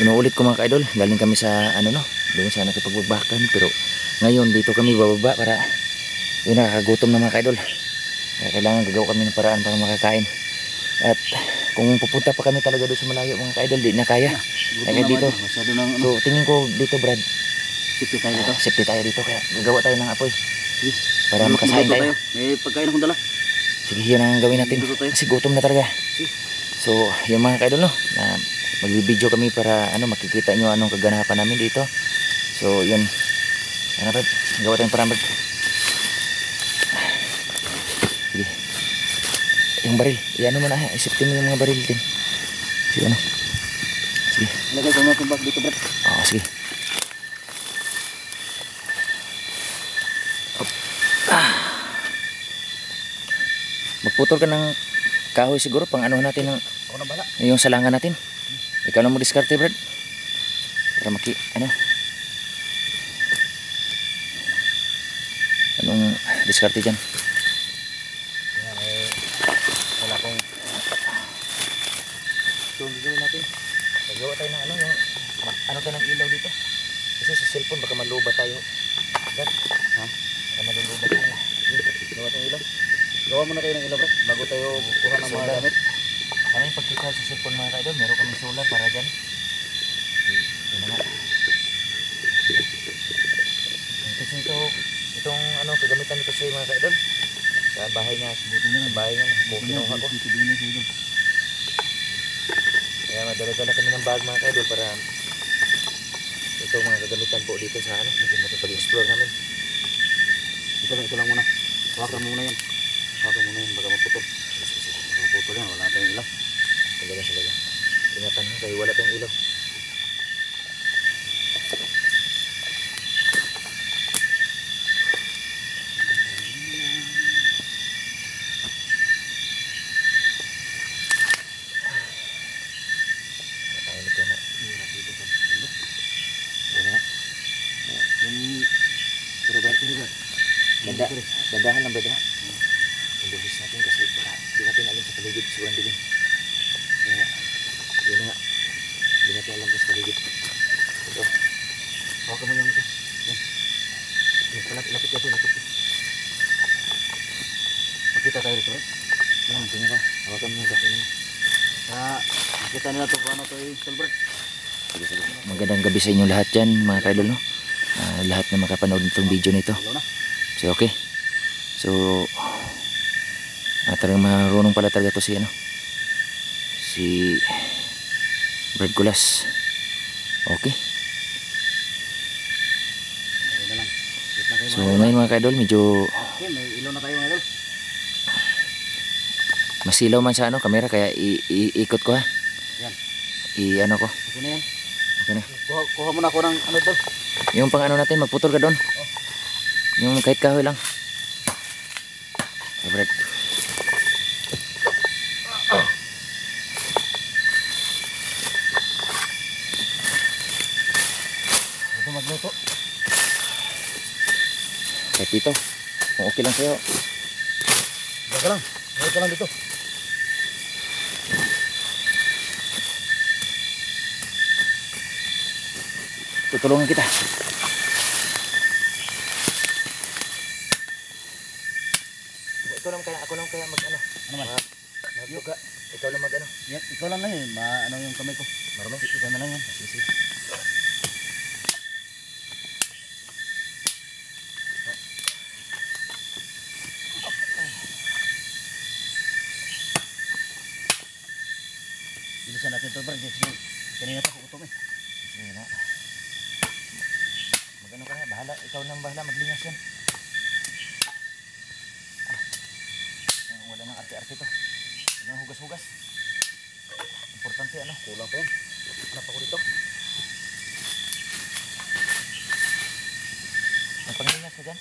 inuulit ko mga ka-idol, galing kami sa ano no, doon sa nakipagbabakan, pero ngayon dito kami bababa para yun, nakakagutom na mga ka-idol. Kailangan gagawa kami ng paraan para makakain. At kung pupunta pa kami talaga doon sa malayo mga ka-idol, di na kaya. Kaya dito. So tingin ko dito Brad, safety tayo dito. Safety tayo dito, kaya gagawa tayo ng apoy. Sige. Para makasahin tayo. May pagkain akong dala. Sige, yun ang gawin natin. Kasi gutom na talaga. Sige. So yung mga ka-idol no, na magbibideo kami para ano, makikita nyo anong kaganapan namin dito. So yun, ano Brad, gawa tayong parang Brad. Sige. Yung baril, iano mo na, isipin mo yung mga baril din. Sige ano. Sige. Ilagay ko mga tumbak dito Brad. Oo, sige. Magputol ka ng kahoy siguro, pang ano natin ng Ako na bala. yung salangan natin. Ikaw na mo diskarte Brad. Para ano. Anong diskarte dyan? Wala akong So, gagawin natin. Gagawa tayo ng ano, yung ano tayo ng ilaw dito. Kasi sa cellphone baka maluba tayo. Brad, ha? Baka maluluba tayo. gawa tayong ilaw. Gawa muna tayo ng ilaw Brad bago tayo kuha ng mga gamit. Kami pagkita sa cellphone mga ka-idol, meron kami solar para dyan. Yun na nga. Kasi itong ano, kagamitan nito sa mga ka-idol. Sa bahay niya, kinuha ko. Kaya madala-dala kami ng bag mga ka-idol para ito mga kagamitan po dito sa ano, pag-explore namin. Ito lang muna. Hawakan muna yan. Baka maputol. Baka maputol yan, wala tayong ilaw. Sila. Ingatan mo kayo, wala tayong ilaw. Dadahan lang brad ha. Indulis natin kasi di natin alam sa paligid, sobrang dilim. Kaya yun nga, di natin alam sa paligid. Ito, hawakan mo lang ito. Yan, lapit ka ito. Makita tayo dito brad. Yan, tingin ka, hawakan mo ito. Makita nila ito kung ano ito yung brad. Sige. Magandang gabi sa inyo lahat dyan mga kaidol no. Lahat na makapanood nitong video nito. So okay. So talagang marunong pala talaga to si ano, si Brad Kulas. Okay. So ngayon mga kaidol, medyo may ilaw na tayo mga idol. masilaw man sa ano kamera, kaya iikot ko ha. Yan. Ano ko. Okay na yan. Okay na. Kuha muna ako ng ano idol. Yung pang ano natin, magputol ka doon. Yung kahit kahoy lang. Brad. Ito magluto. Kahit dito, kung okay lang sa'yo. Baga lang. Ito lang dito. Tutulungan kita. Ako lang kaya mag ano. Ano man? Magbuka. Ikaw lang mag ano. Yan, ikaw lang yun. Ano yung kamay ko. Marunong. Ikaw na lang yan. Sige. Bilisan natin ito Brad. Kanina pa kukutom eh. Sige na. Magano ka na, bahala. Ikaw nang bahala, maglingas yan. Wala nang arte-arte to. Walang hugas-hugas. Importante ano, kulang pa yan. Hanap ako dito. May panglingas ka dyan.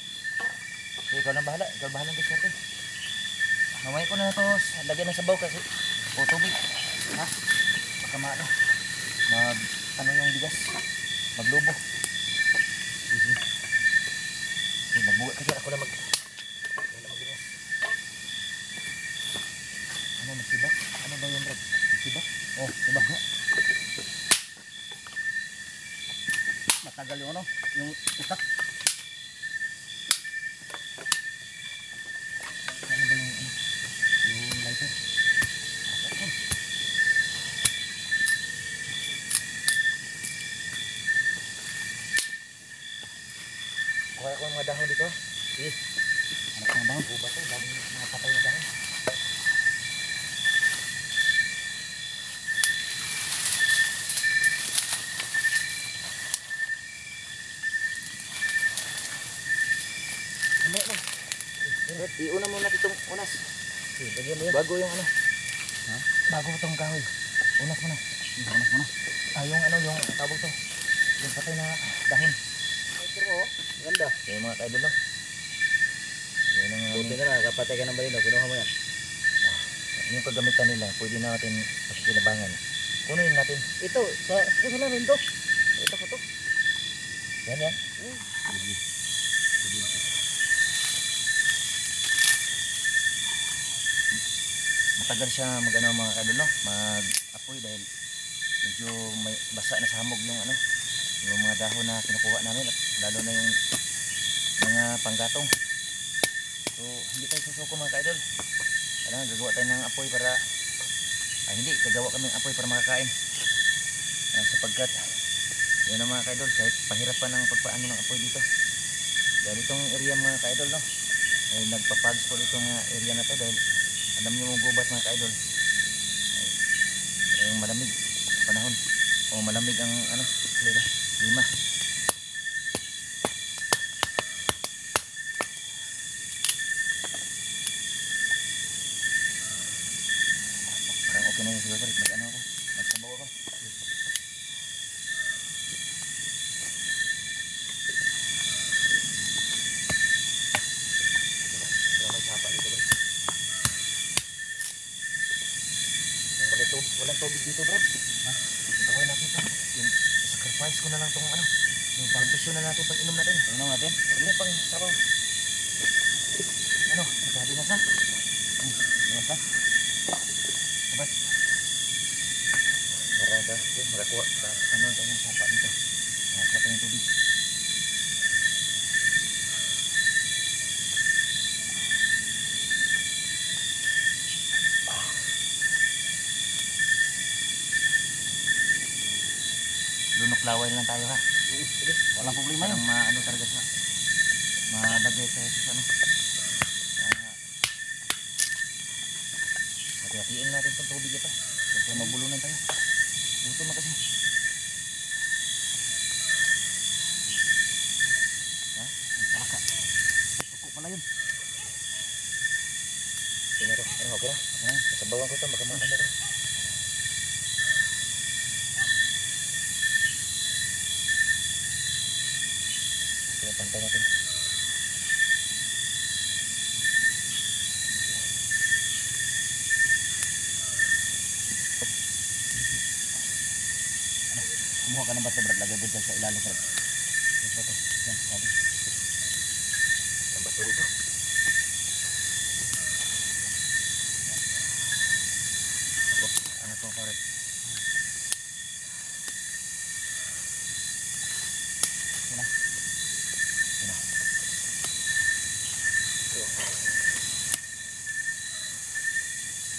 So, ikaw nang bahala. Ikaw bahala ng diskarte. Mamaya ko na ito, lagyan ng sabaw kasi o tubig. Ha? Baka ano, ano yung bigas. Maglubo. Magbuga kasi ako na magbigas. Ano, nagsiba? Ano ba yung Brad? Nagsiba? Oh, siba nga. matagal yung ano, yung itak. Ano ba yung lighter? Kuha ko ng mga dahon dito. Sige. Anak ng dahon. Buba to, daming mga patay na dahon. Ano na? Red, iuna muna itong unas. Lagyan mo yan. Bago yung ano. Ha? Bago itong kahoy. Unas mo na. Unas mo na. Yung ano, yung tawag to. Yung patay na dahon. Ay, pero oh, ganda. Yung mga kaidol, no? Yun ang Buti ka na, kapatay ka ng balino, kinuha mo yan. yung kagamitan nila, pwede natin pakikinabangan. Kunin natin. Ito, sa rin to. Ito ko to. Yan, yan. Matagal siya mag-ano mga kaidol, no? Mag-apoy dahil medyo may basa na sa hamog yung ano, yung mga dahon na kinukuha namin at lalo na yung mga panggatong. So hindi tayo susuko mga kaidol. Kailangan gagawa tayo ng apoy para hindi, gagawa kami ng apoy para makakain. Sapagkat yun ang mga kaidol, kahit pahirapan ng pagpaano ng apoy dito. Dahil itong area mga kaidol, no? Ay nagpapags po itong area na to dahil alam niyo mga gubat mga kaidol. Ay, yung malamig panahon o malamig ang ano, lima. Parang okay na yun siguro, mag-ano ako, magsabaw ako. May sapa dito bro. Walang tubig dito bro. Ha? Okay nakita. Yung sacrifice ko na lang tong ano. Yung pang-bisyo na natin pag inom natin. Inom natin? Hindi pang sabaw. Ano? Nagsabi na sa? Inom ka? Sabat. Marada. Makakuha. Ano tayong sapa dito. Makakuha tayong tubig. Lunok-laway lang tayo ha. Sige, walang problema yun. Parang ano talaga siya. Malagay tayo sa ano. Hati-hatiin natin itong tubig ito. Kaya mabulunan tayo. Buto na kasi. Ha? Palaka. Tuko pala yun. Pinero. Ano, okay na? Sabawan ko ito. Baka ano ito. Pantay natin. Kumuha ka ng bato brad. Lagay mo dyan sa ilalim brad. Yung bato. Yan, sabi. Ang bato dito. Ano ito correct? Sina. Sina.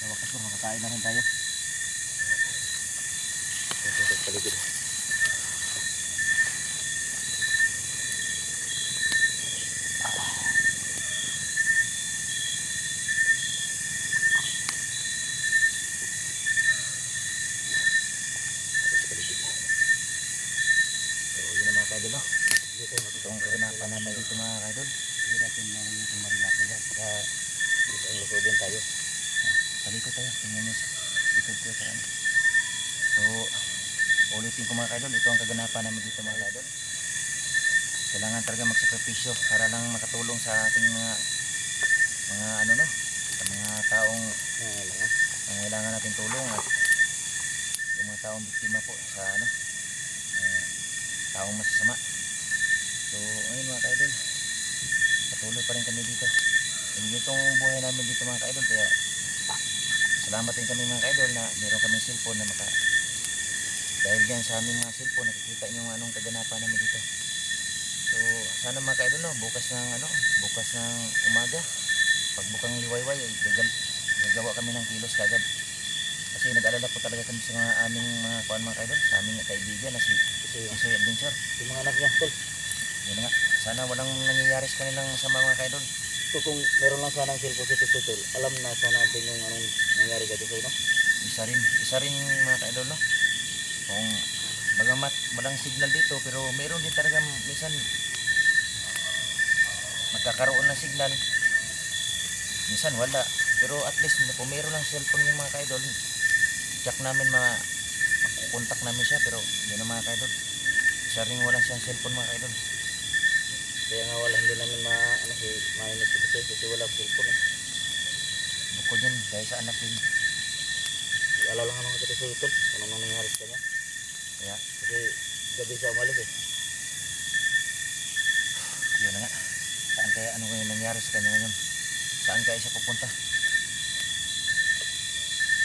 Sa wakas bro, makakain na rin tayo. Ito sa paligid. Kaidol, no? Itong kaganapan namin dito mga kaidol. Hindi natin marinig yung marilaki yan. Kaya dito ang lusubin tayo. Palikot tayo. Tingnan nyo sa likod ko sa ano. So, ulitin ko mga kaidol. Ito ang kaganapan namin dito mga kaidol. Kailangan talaga magsakripisyo para lang makatulong sa ating mga ano no. Sa mga taong kailangan natin tulong at yung mga taong biktima po sa ano. Taong masasama. So ngayon mga kaidol, patuloy pa rin kami dito. Hindi itong buhay namin dito mga kaidol, kaya salamat din kami mga kaidol na meron kaming cellphone na Dahil dyan sa aming mga cellphone, nakikita nyo anong kaganapan namin dito. So sana mga ka-idol, no, bukas ng umaga, pagbukang liwayway, gagawa kami ng kilos kagad. Kasi nag-alala po talaga kami sa mga aming mga ka-idol, sa aming kaibigan na si Tisoy Adventure. Yung mga anak niya, tol. Yun na nga, sana walang nangyayari sa kanilang sama mga ka-idol. So kung meron lang sanang cellphone si Tisoy, tol, alam na sana natin yung anong nangyari kay Tisoy, no? Isa rin mga ka-idol, no? Kung bagamat walang signal dito, pero meron din talaga minsan magkakaroon ng signal, minsan wala. Pero at least kung meron lang cellphone yung mga ka-idol, check namin, makukontak namin siya. Pero yun ang mga ka-idol, isa rin wala siyang cellphone mga ka-idol. Kaya nga wala, hindi namin mainis si Tisoy kasi wala cellphone, eh. Bukod yun, dahil sa anak din. Alala lang naman kay Tisoy, tol, ano nang nangyari sa kanya. Kaya Kasi gabi siya umalis, eh. yun na nga, saan kaya ano kaya nangyari sa kanya ngayon, saan kaya siya pupunta?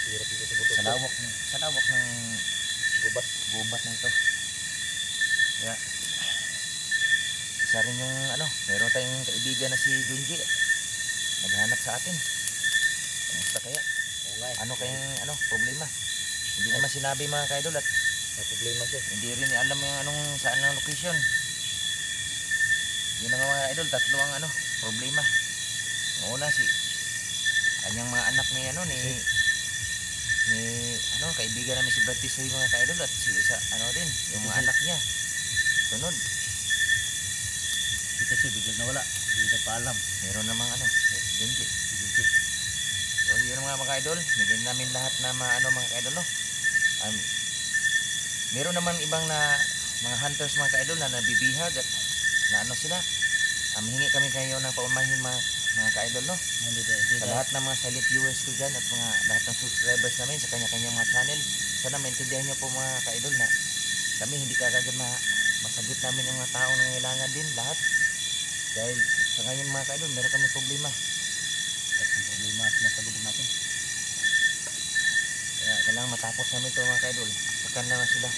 Hirap dito sa bundok, Sa tol. lawak ng Gubat. gubat na ito. Kaya isa rin yung meron tayong kaibigan na si Junji, naghanap sa atin. Kamusta kaya? Oo nga, eh. Ano kayang problema? Hindi naman sinabi mga ka-idol, at May problema siya. hindi rin alam yung saan ang location. Yun ang mga idol, tatlo ang problema. Ang una, si kanyang mga anak ni kaibigan namin si Brad Tisoy mga ka-idol, at si isa din yung mga anak niya. Sunod, Si Tisoy biglang nawala. Hindi na paalam. meron namang Junji. So yun mga ka-idol, bigyan namin lahat na mga ka-idol, no. Meron naman ibang mga hunters mga ka-idol na nabibihag at sila. Hingi kami kayo ng paumanhin mga ka-idol, no. Hindi Sa lahat ng mga silent viewers ko dyan at lahat ng subscribers namin sa kanya-kanyang mga channel, sana maintindihan nyo po mga ka-idol na kami hindi kagad masagot namin yung mga taong nangailangan din lahat. Dahil sa ngayon mga ka-idol, meron kami problema. At yung problema na sa bubong natin. Kaya kailangan matapos namin ito mga ka-idol. Pakan lang sila.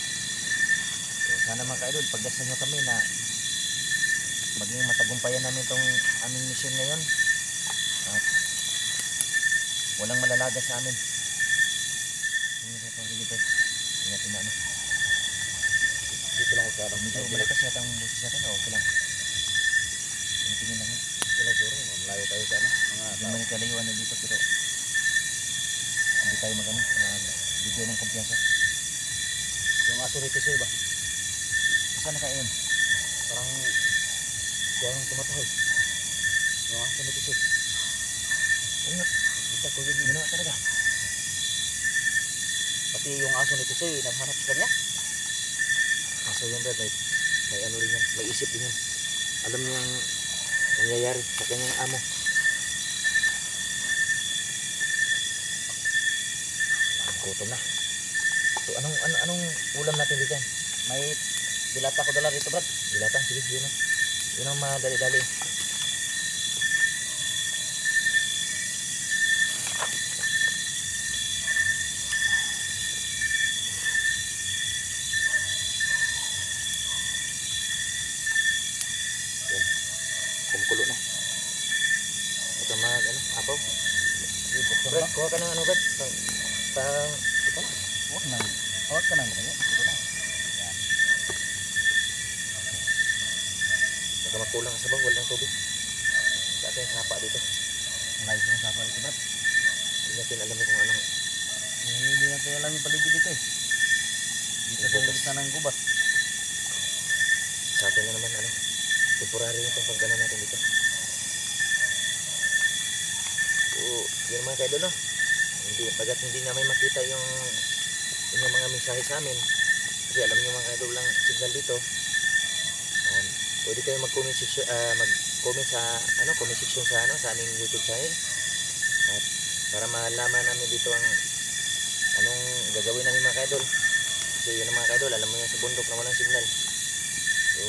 So sana mga ka-idol, pagdasal nyo kami na maging matagumpayan namin itong aming mission ngayon. At walang malalaga sa amin. Ingatin na Dito lang ako sa arang. medyo malakas yata ang boses natin. Okay lang. Tingin lang yan. Sila siguro, malayo tayo sa Hindi man kalayuan na dito, pero hindi tayo bigyan ng kumpiyansa. Yung aso ni Tisoy ba? Saan na kayo yun? Parang siya yung tumatahay. Yung aso ni Tisoy. Ayun, Kita ko yun. yun na talaga. Pati yung aso ni Tisoy, naghanap sa kanya. Kaso yun Brad, may rin yan, may isip din yan. Alam niya ang nangyayari sa kanyang amo. Gutom na. So anong ulam natin dito? May dilata ko dala dito, Brad. Dilata, sige, yun na. Yun ang madali-dali. Yan. Kumukulo na. Ito apaw. Brad, kuha ka ng Brad? Ito na. Huwag ka nang ganyan. Ito na. Baka makulang sa bawal ng tubig. Sa ating sapa dito. Malayo yung sapa dito, Brad. Hindi natin alam kung anong Hindi natin alam yung paligid dito, eh. Dito sa gitna ng gubat. sa atin na naman temporary yung pagkano natin dito. So yun mga kaidol, no. Hindi namin makita yung mga mensahe sa amin, kasi alam niyo mga kaidol lang signal dito. Pwede kayo mag-comment section, sa comment section sa aming YouTube channel, at para malaman namin dito ang anong gagawin namin mga kaidol. Kasi yun ang mga kaidol, alam mo yan sa bundok na walang signal. So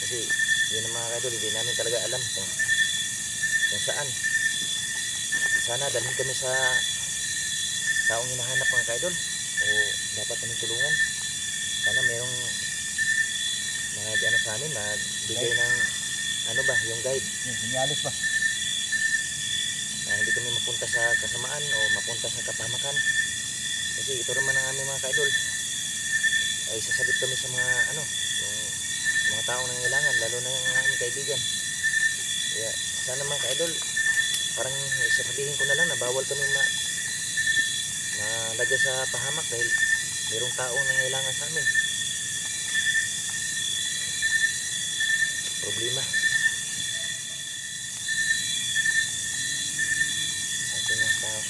kasi yun ang mga kaidol, hindi namin talaga alam kung saan. Sana dalhin kami sa taong hinahanap mga kaidol, o dapat namin tulungan. Sana merong mga ano sa amin, magbigay ng ano ba, yung guide Sinyalis ba? na hindi kami mapunta sa kasamaan o mapunta sa kapahamakan. Kasi ito naman ang aming mga ka-idol ay sasagot kami sa mga ano, yung mga taong nangailangan, lalo na yung aming kaibigan. Kaya sana mga ka-idol, parang isasabihin ko na lang na bawal kami malagay sa pahamak dahil mayroong taong nangailangan sa amin. Problema. Atin yung tao.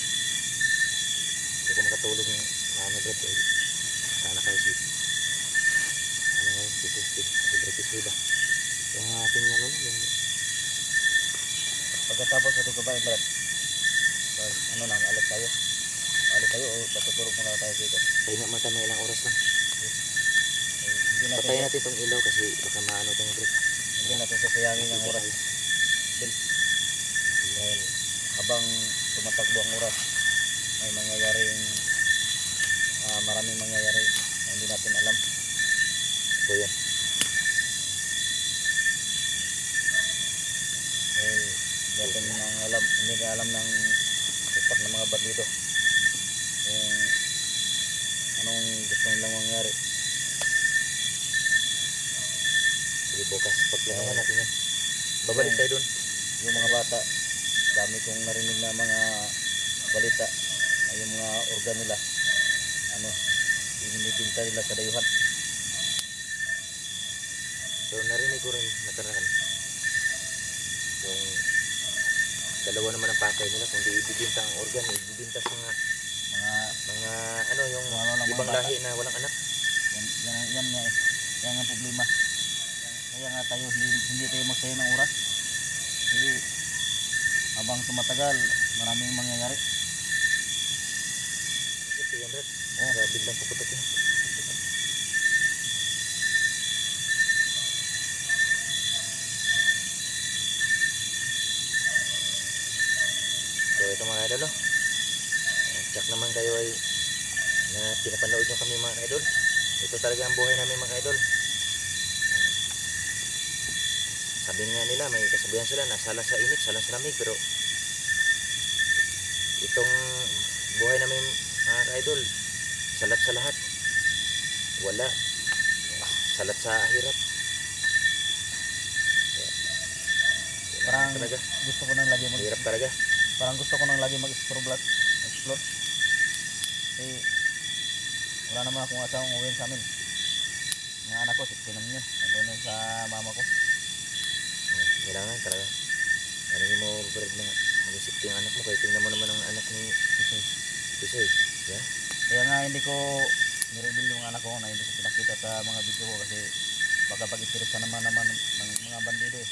Hindi ko makatulog ng ano Brad dahil sana kayo si ano nga yun, si Brad Silva. Yung ating ano yung Pagkatapos sa tukubayan Brad, pag ano na, alis tayo o patutulog muna tayo dito. pahinga mata na ilang oras lang. Hindi natin, Patayin natin itong ilaw kasi baka maano tayo Brad. hindi natin sasayangin ang oras. Dahil habang tumatakbo ang oras, may mangyayaring maraming mangyayari na hindi natin alam. So yan. Dahil hindi natin alam, hindi ka alam ng utak ng mga bandido kung anong gusto nilang mangyari. Sige bukas pagplanuhan natin yan. Babalik tayo dun. Yung mga bata, dami kong narinig na mga balita na yung mga organ nila binibinta nila sa dayuhan. So narinig ko rin nakaraan. Yung dalawa naman ang pakay nila kundi ibibinta ang organ, ibibinta sa mga ano yung Wala lang mga ibang bata. lahi na walang anak. Yan nga eh. Yan ang problema. Kaya nga tayo hindi tayo magsayo ng oras. Kasi habang tumatagal, maraming mangyayari. Ito yan Brad. Oh. Biglang puputok yan. So ito mga idol, check naman kayo ay na pinapanood nyo kami mga idol. Ito talaga ang buhay namin mga idol. Sabi nga nila, may kasabihan sila na salang sa init, salang sa lamig, pero itong buhay namin mga idol, salat sa lahat. Wala. Salat sa hirap. Parang talaga. gusto ko nang lagi Hirap talaga. parang gusto ko nang lagi mag-explore. Kasi wala naman akong asawang uwi sa amin. Mga anak ko, 16 naman yun. Nandun yun sa mama ko. Kailangan talaga. Ano mo, Brad, na mag-isip yung anak mo. Kaya tingnan mo naman ang anak ni Pisoy. Yeah? Kaya nga hindi ko nireveal yung anak ko na hindi ko pinakita sa mga video ko kasi baka pag-interesa naman ng mga bandido eh.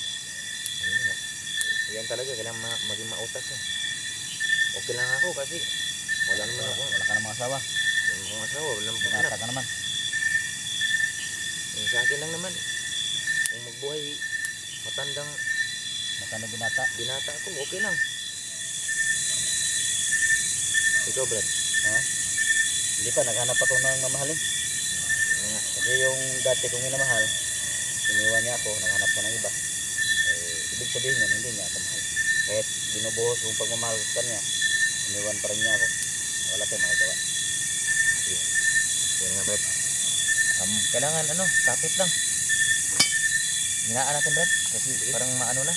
Ayun nga. Yan talaga. Kailangan maging mautak ka. Okay lang ako kasi wala naman ako. Wala ka namang asawa. Yung mga asawa, wala naman anak. Binata ka naman. Yung sa akin lang naman. Kung magbuhay, matandang Matanda binata ako, okay lang. Ikaw, Brad. Ha? Hindi pa, naghanap ako ng mamahalin. Nga. Kasi yung dati kong minamahal, iniwan niya ako, naghanap siya ng iba. Ibig sabihin yun, hindi niya ako mahal. Kahit binubuhos yung pagmamahal ko sa kanya, iniwan pa rin niya ako. Wala tayong magagawa. Yan nga, Brad. Kailangan, kapit lang. Hinaan natin, Brad. Kasi parang maano na.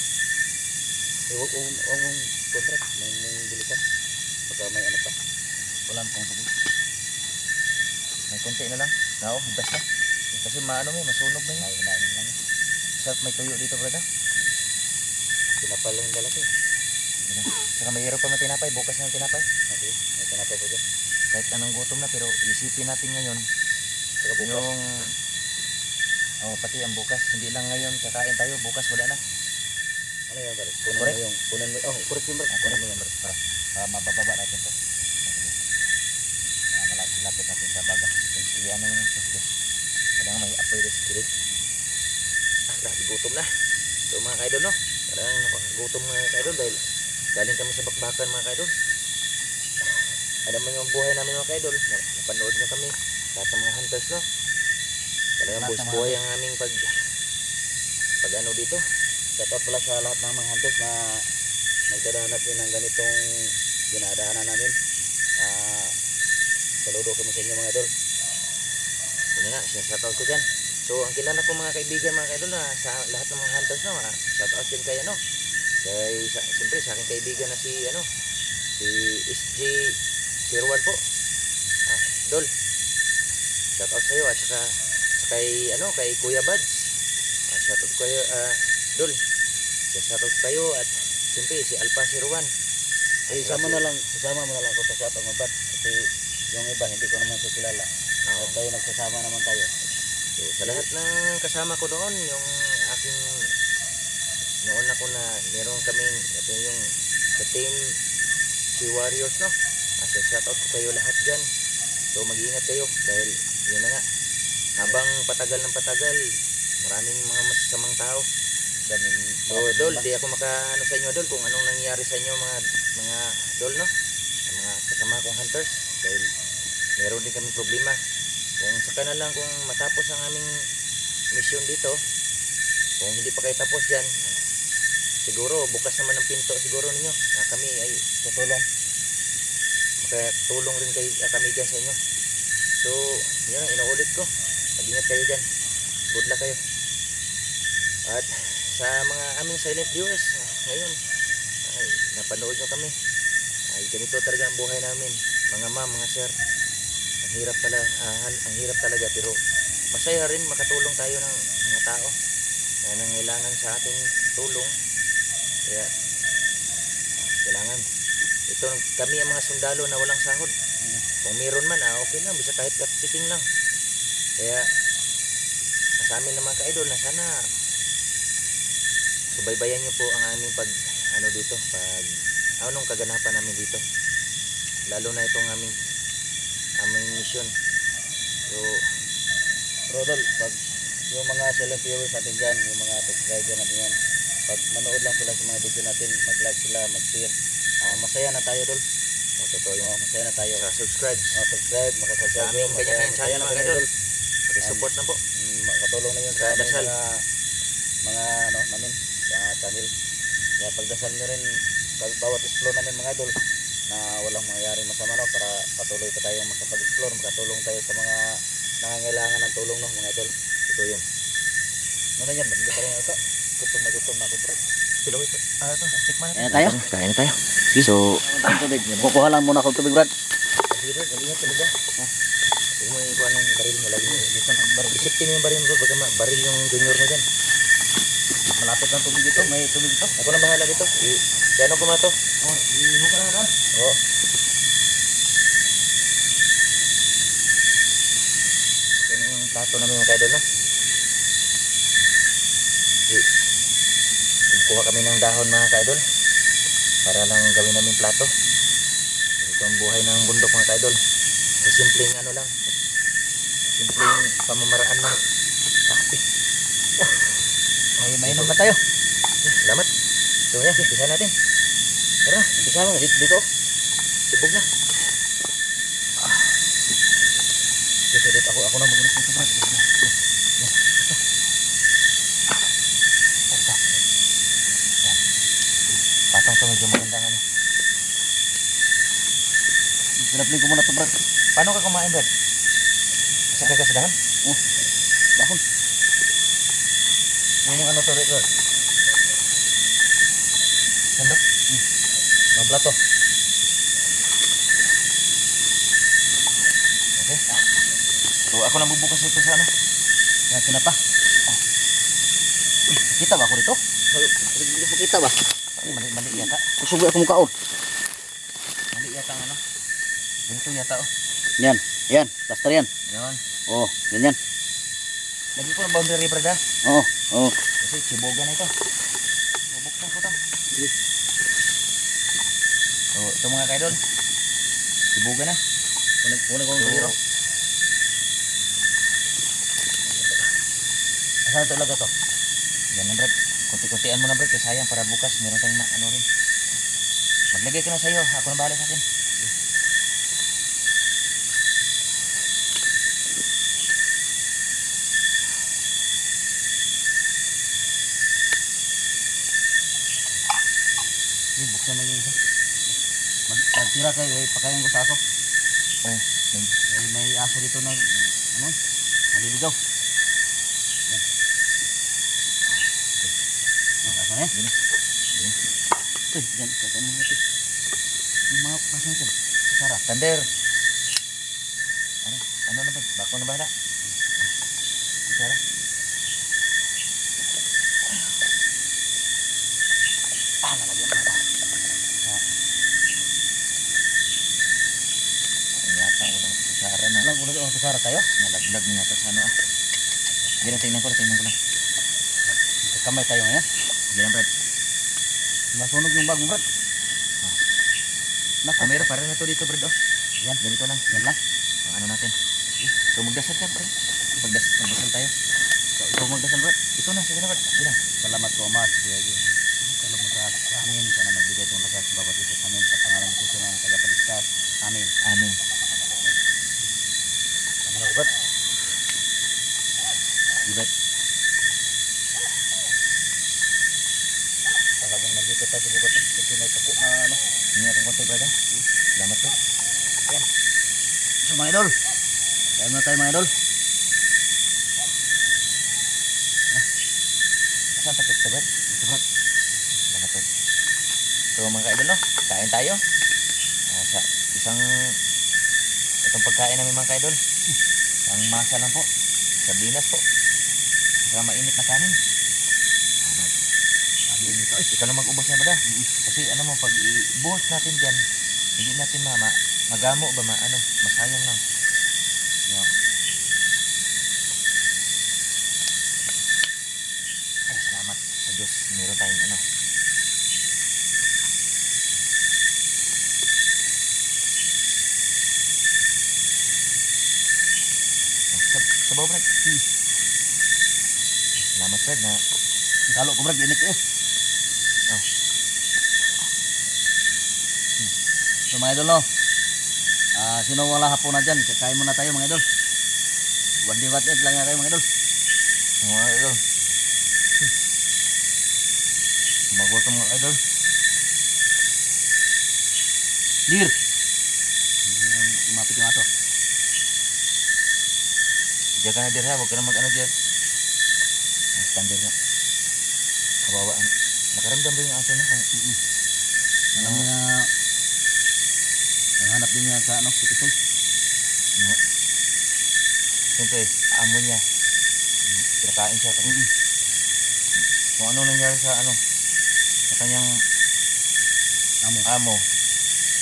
Huwag mong contract, may bilisan. Baka may ano pa. Wala pang tubig. May konti na lang. Oo, basta. Kasi maano may masunog na yun. Ay, hinain lang. Sarap may tuyo dito, Brad. Pinapal lang dala ko. Saka may pa na tinapay. Bukas na yung tinapay. Okay, may tinapay po dyan. Kahit anong gutom na, pero isipin natin ngayon. Saka bukas. Pati ang bukas. Hindi lang ngayon kakain tayo. Bukas wala na. Ano yan, balik? Correct. Kunin mo yung, correct yung balik. Kunin mo yung balik. Para mabababa natin to. Malapit natin sa baga. Sige, ano yun? Sige. Kailangan may apoy rin sa kilid. Grabe, gutom na. So mga kaidol, no? Parang nakakagutom mga kaidol dahil galing kami sa bakbakan mga kaidol. Alam mo yung buhay namin mga kaidol. Napanood nyo kami. lahat ng mga hunters, no? Talagang Lahat ng buhay mga buhay ang aming pag ano dito. Shoutout pala sa lahat ng mga hunters na nagdadanas din ng ganitong dinadaanan namin. Saludo kami sa inyo mga idol. Yun na nga, sinashoutout ko dyan. So, ang kilala ko mga kaibigan, mga kaidol, na sa lahat ng mga hunters, no, shoutout din kay, ano, siyempre, sa aking kaibigan na si, ano, si SJ01 po. Dol, shoutout sa'yo, at sa kay, ano, kay Kuya Bads. Shoutout kayo, Dol, shoutout kayo, at siyempre, si Alpha 01. Isama mo na lang ako sa shoutout mo Bad. Kasi yung iba hindi ko naman so kilala. At tayo nagsasama naman tayo. So, sa lahat ng kasama ko doon, yung aking noon ako na meron kaming ito yung sa team si Warriors, no. Shoutout ko kayo lahat dyan. So mag-iingat kayo dahil yun na nga, habang patagal ng patagal, maraming mga masasamang tao. So Dol, di ako makaano sa inyo Dol kung anong nangyayari sa inyo mga Dol, no, sa mga kasama kong hunters, dahil meron din kami problema. Kung saka na lang kung matapos ang aming mission dito, kung hindi pa kayo tapos dyan, siguro bukas naman ang pinto siguro ninyo na kami ay Tutulong. makatulong rin kami dyan sa inyo. So yun ang inuulit ko, mag-ingat kayo dyan, good luck kayo. At sa mga aming silent viewers ngayon, ay napanood nyo kami, ay ganito talaga ang buhay namin, mga ma'am, mga sir. Ang hirap pala, ang hirap talaga, pero masaya rin makatulong tayo ng mga tao na nangailangan sa ating tulong. Kaya kailangan ito, kami ang mga sundalo na walang sahod. Kung meron man, okay lang, bisa kahit katiting lang. Kaya sa amin naman ka-idol na sana subaybayan nyo po ang aming dito, anong kaganapan namin dito, lalo na itong aming mission. So Rodol, pag yung mga silent viewers natin dyan, yung mga subscriber natin yan, pag manood lang sila sa mga video natin, mag-like sila, mag-share, masaya na tayo Dol. totoo yun. Masaya na tayo. Subscribe Subscribe, sa makasubscribe aming kanya-kanyang masaya channel, na mga kami idol. Dol. Pakisupport na po. Makatulong na yun sa aming Dasal. mga namin sa channel. Kaya pagdasal nyo rin bawat explore namin mga idol na walang mangyayaring masama, no, para patuloy pa tayong makapag-explore, makatulong tayo sa mga nangangailangan ng tulong, no, mga idol. Ito yun. Ano yan, hindi pa rin ito. Gutom na ako bro. Tikman Kaya tayo? Kaya na tayo. So, Tubig. Kukuha lang muna ako tubig, Brad. sige Brad, mag-ingat talaga. Huwag mo ikuha ng baril mo lagi. Isipin mo yung baril mo, baka baril yung junior mo dyan. Malapit ng tubig ito, may tubig ito. Ako na bahala dito. Kaya ko ma to? Iho ka na. Oo. Ito na yung plato namin mga kaidol, no? Kuha kami ng dahon mga kaidol para lang gawin namin plato. Ito ang buhay ng bundok mga kaidol. Sa simpleng lang, simpleng pamamaraan lang. Mainom na tayo. Salamat. So yan, umpisa natin. Tara, umpisa mo dito. Tibog na. Dito ako na magulit nito, Brad. Patong to, medyo magandang ano. Pinapling ko muna ito, Brad. Paano ka kumain, Brad? Sakay ka sa dahan? Bakon. Yung ano to, Brad. Sandok? Mga plato. Okay. So ako nang bubukas ito sa ano? Yan, sinapa. Kita ba ako rito? Kita ba? Ay, mali yata. Kusubo ako mukha, oh. Mali yata ang ano. Ganito yata, oh. Yan. Plaster yan. Yan. Oh, ganyan. Lagi ko ng boundary, Brad, ha? Oo. Kasi chiboga na ito. Bubuksan ko ito. So ito mga kaidol. Chiboga na. Una kong kaliro. Asan talaga to? Yan na, Brad. Kunti-kuntian mo na, Brad, kasi sayang para bukas meron tayong ano rin. Maglagay ka na sa'yo. Ako na bahala sa akin. siya maging isa. Magtira kayo, pakain ko sa aso. Oh, May aso dito na, ano, naliligaw. Yan. Ang aso na yan. gini. Gini. Uy, yan, kakain mo natin. Yung mga aso nito, si Sarah. Thunder. Ano na ba? Bako na bahala. Sarah. Lalagyan mo ito. Ang yata ko lang si Sarah na. Alam ko na si Sarah tayo. Nalaglag niya ito sa ano ah. Gina, tingnan ko lang. Kamay tayo ngayon. Gina, Brad. Masunog yung bagong Brad. Naku. Meron para na to dito, Brad. Oh. Yan. Ganito lang. Yan lang. Ang ano natin. So magdasal ka, Brad. Magdasal tayo. Ikaw magdasal Brad. Ito na, sige na, Brad. Gina. Salamat po Ama. Salamat mo sa amin. Sana magbigay itong lakas sa bawat isa sa amin. Sa pangalan ko siya ng tagapagligtas. Amin. Amen. Amin ako Brad. Brad. Talagang nandito tayo sa bukat. Kasi may tako na ano. Hindi akong konti, Brad. Salamat, Brad. Ayan. So mga idol. Kain na tayo mga idol. Saan takot ka, Brad? Ito Brad. Salamat, Brad. So mga ka-idol, no? Kain tayo. Sa isang itong pagkain namin mga ka-idol. Ang masa lang po. Sardinas po. Saka mainit na kanin. Amin ito. Ay. Ikaw na mag-ubos niya, Brad. Kasi ano mo, pag ibuhos natin dyan, hindi natin magamo ba, masayang lang. Yan. Ay, salamat sa Diyos. Meron tayong ano. Sabaw, Brad. Salamat, Brad, na Talo ko Brad. Init eh. oh, So mga idol no. Sino wala hapunan dyan? Kain muna tayo mga idol. What it lang nga kayo mga idol. mga idol. Magutom mga idol. Dir. Umapit yung aso. Diyan ka na dir ha, huwag ka na mag-ano dyan. Standard na. Kawawa. Nakaramdam ba yung aso na? Alam niya nanghanap din niya sa ano, Pikisoy. Siyempre, amo niya. Kinakain siya. Tapos, kung ano nangyari sa ano, sa kanyang amo.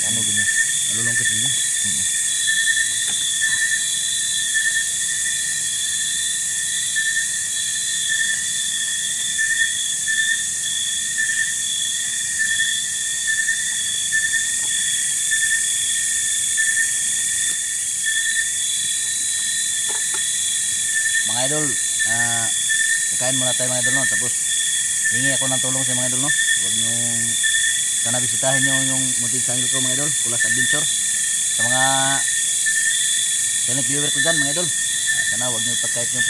Ano ganyan. Nalulungkot din niya. Mga idol, kakain muna tayo mga idol no. Tapos hingi ako ng tulong sa mga idol no. Huwag niyong sana bisitahin niyo yung munting channel ko mga idol, Kulas Adventure. Sa mga silent viewer ko dyan mga idol, sana huwag niyo pagkait yung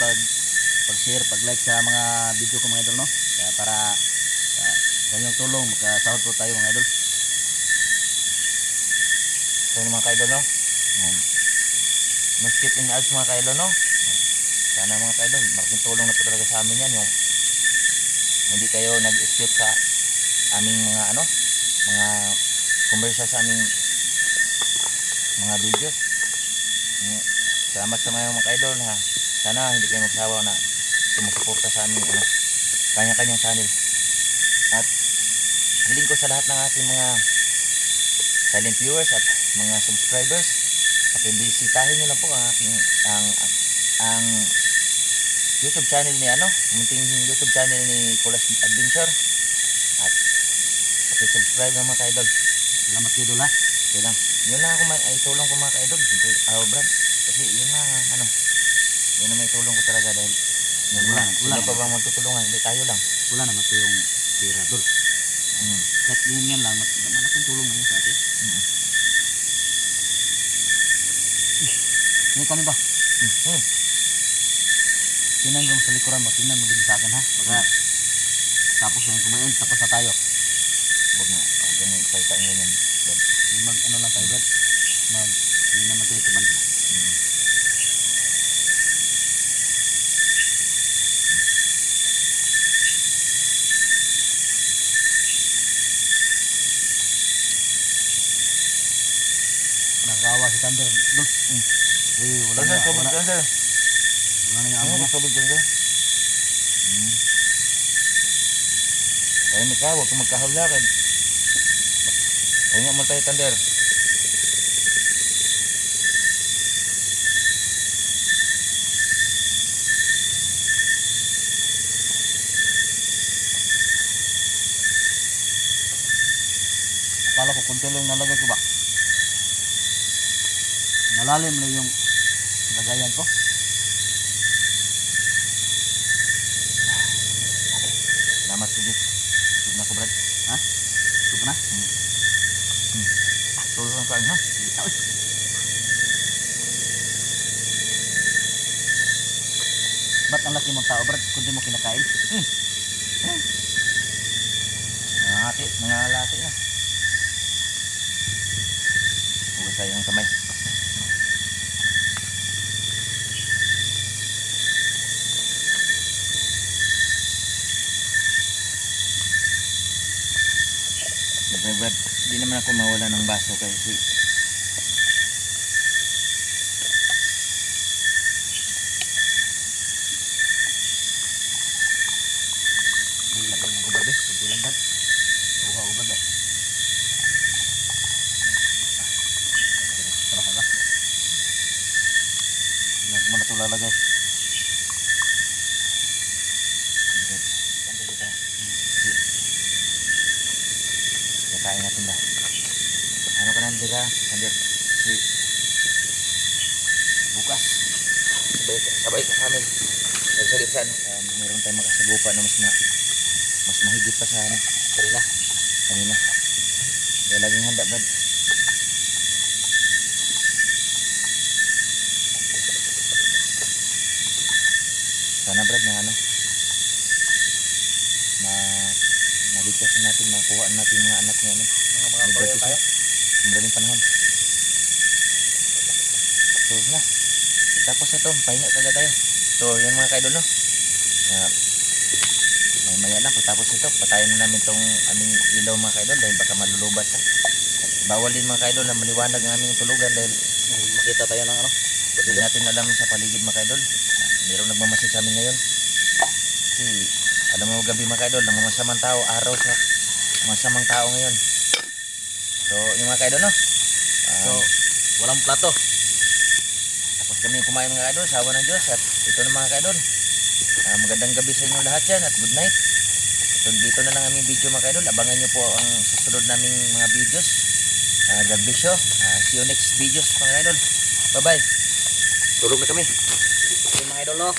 pag-share, pag-like sa mga video ko mga idol no. Para sa inyong tulong makasahod po tayo mga idol. So mga ka-idol, no? Mas skip in ads mga ka-idol, no? Sana mga ka-idol, malaking tulong na po talaga sa amin yan. Yung hindi kayo nag-skip sa aming mga ano, mga commercial sa aming mga videos. Salamat sa mga ka-idol ha. Sana hindi kayo magsawa na sumusuporta sa aming ano, kanya-kanyang channel. At hiling ko sa lahat ng ating mga silent viewers at mga subscribers, pakibisitahin nyo lang po ang YouTube channel ni munting YouTube channel ni Kulas Adventure, at pakisubscribe ng mga ka-idol. Salamat kayo idol ha. Okay lang. Yun lang ako itulong ko mga ka-idol. Siyempre, Brad, kasi yun lang yun na may tulong ko talaga dahil sino pa bang magtutulungan? Hindi, tayo lang. Wala naman ito yung pera dol. Kahit yun lang, malaking tulong na yun sa atin. Ngayon kami ba? Tingnan mo sa likuran mo, tingnan mo din sa akin ha. Pagka tapos yung kumain, tapos na tayo. Huwag na. yung salita ng ganyan. Brad. Mag ano lang tayo Brad. Mag hindi naman tayo kumanta. Mm. Nakawa si Thunder. Dul. Wala na Thunder, wala. Thunder. Wala na yung Ano amo ba niya. tubig Thunder? Kaya may ka, huwag kang magkahawlakan. Kaya nga mo tayo Thunder. Akala ko kunti lang nalagay ko ba? Nalalim na yung lagayan ko. Salamat sige. Sige na ko Brad. Ha? Ito na? Tulong lang kain ha. Ba't ang laki mong tao Brad? Kundi mo kinakain? Nangalati na. Huwag tayo ng kamay. Siyempre Brad, di naman ako mawala ng baso kasi Hindi lang yung gubad eh. Kunti lang Brad. Buka gubad eh. Tara ka. Hindi mo na ito lalagay. kakain natin ba? Ano ka nandira? Nandir. Si bukas. Sabay ka sa amin. Nagsagip sa ano? Meron tayong makasagupa na mas mahigit pa sa ano. Kanina. Kaya laging handa Brad. Sana Brad na ano maligtas natin, makuha natin yung mga anak niya ano. Mga Liberty tayo. madaling panahon. So na. Tapos ito, pahinga kagad tayo. So yan mga kaidol no. Maya lang pagtapos ito, patayin na namin tong aming ilaw mga kaidol dahil baka malulubat siya. At bawal din mga kaidol na maliwanag ang aming tulugan dahil Makita tayo ng ano. hindi natin alam sa paligid mga kaidol. Mayroong nagmamasid sa amin ngayon. Kasi alam mo gabi mga kaidol, ng mga masamang tao, araw sa masamang tao ngayon. So yung mga kaidol no. So, walang plato. Tapos kami kumain mga kaidol, sa awa ng Diyos. At ito na mga kaidol. Magandang gabi sa inyo lahat yan at good night. Dito na lang aming video mga kaidol. Abangan nyo po ang susunod naming mga videos. God bless you. See you next videos mga kaidol. Bye bye. Tulog na kami. Okay mga idol no.